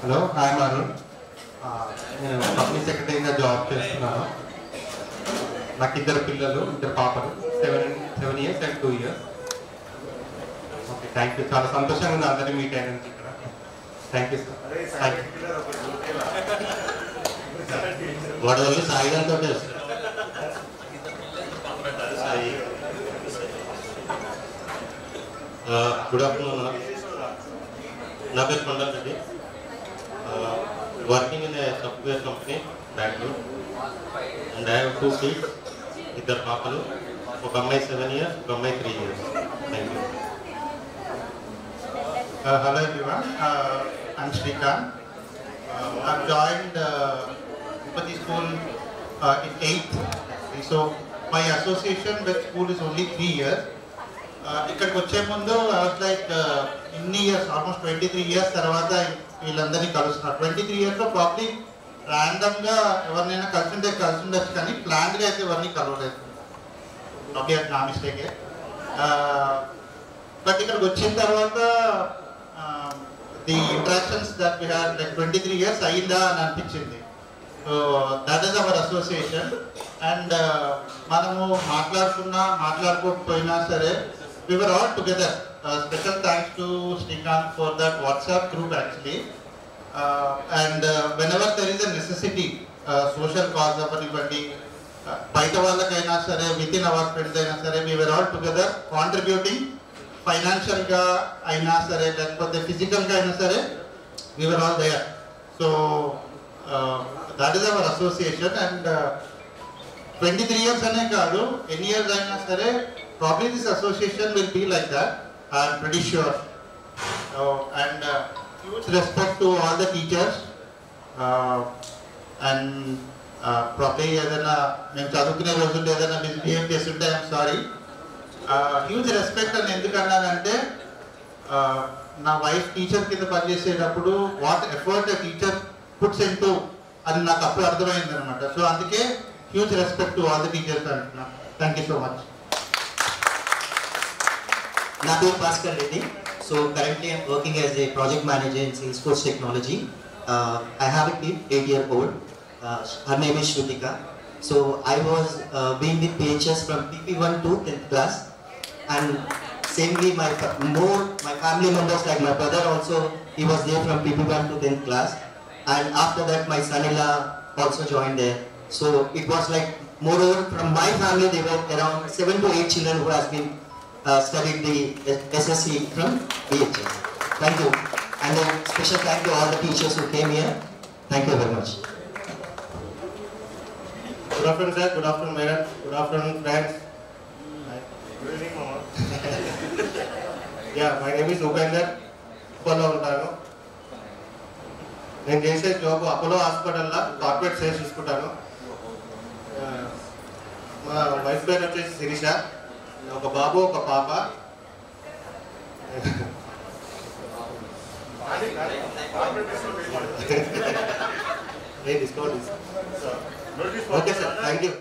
Hello, I am Arun. నేను company సెక్రటరీగా job చేస్తున్నాను. నాకు ఇద్దరు పిల్లలు, ఇద్దరు పాపలు, 7 years and 2 years. Okay, thank you. చాలా సంతోషంగా ఉంది అందరినీ మీట్ అయినందుకు ఇక్కడ. Thank you sir. గొడవలు సాయిదంతో గుడ్ ఆఫ్టర్నూన్. నా పేరు Kondal Reddy. Working in a software company Bengaluru. And I have 2 kids, ఇద్దరు పాపలు, ఒక అమ్మాయి 7 years, ఒక అమ్మాయి 3 years. Thank you. Hello everyone, I'm Srikanth. I've joined Upati School in 8th. So my association with school is only 3 years. ఇక్కడికి వచ్చే ముందు I was like ఇన్ని ఇయర్స్, ఆల్మోస్ట్ 23 years తర్వాత వీళ్ళందరినీ కలుస్తున్నారు. 23 years లో ప్రాబ్లీ ర్యాండమ్గా ఎవరినైనా కలిసి ఉండొచ్చు, కానీ ప్లాన్గా అయితే ఎవరిని కలవలేదు. ఓకే, అది నా మిస్టేకే. బట్ ఇక్కడికి వచ్చిన తర్వాత the interactions that we had like 23 years అయిందా అని అనిపించింది. So that is our association. And మనము మాట్లాడుకోకపోయినా సరే we were all together. Special thanks to Srikanth for that WhatsApp group actually. And whenever there is a necessity, social cause avanivanti, బయట వాళ్ళకైనా సరే, with in our friends అయినా సరే, we were all together contributing. ఫైనాన్షియల్గా అయినా సరే, లేకపోతే ఫిజికల్గా అయినా సరే, we were all there. So that is our association. And 23 years అనే కాదు, ఎన్ని ఇయర్స్ అయినా సరే, probably this association will be like that, I'm pretty sure. And huge respect to all the teachers. And probably ఏదైనా మేము చదువుకునే రోజుల్లో ఏదైనా మిస్బిహేవ్ చేస్తుంటే ఐఎమ్ సారీ. హ్యూజ్ రెస్పెక్ట్ అని ఎందుకన్నానంటే, నా వైఫ్ టీచర్ కింద పనిచేసేటప్పుడు what effort teacher puts in to అది నాకు అప్పుడు అర్థమైంది అనమాట. సో అందుకే huge respect to all the teachers అంటున్నా. Thank you so much. నా పేరు Bhaskar Reddy. So currently I'm working as a project manager in Salesforce technology. I have a kid, 8-year-old. Her name is Shrutika. So I was being with PHS from PP1 to 10th class. And samely my family members, like my brother also, he was there from PP1 to 10th class. And after that my son-in-law also joined there. So it was like, moreover from my family there were around 7 to 8 children who has been studied the SSC from PHS. Thank you. And a special thank to all the teachers who came here. Thank you very much. Good afternoon sir, good afternoon madam, good afternoon friends. Good evening mama. Yeah, my name is Upender. Apollo ఉంటాను. నేను చేసే job Apollo హాస్పిటల్లో corporate sales చూసుకుంటాను. మా wife పేరు వచ్చేసి శిరీష, ఒక బాబు ఒక పాప. ఏ discount okay sir, thank you.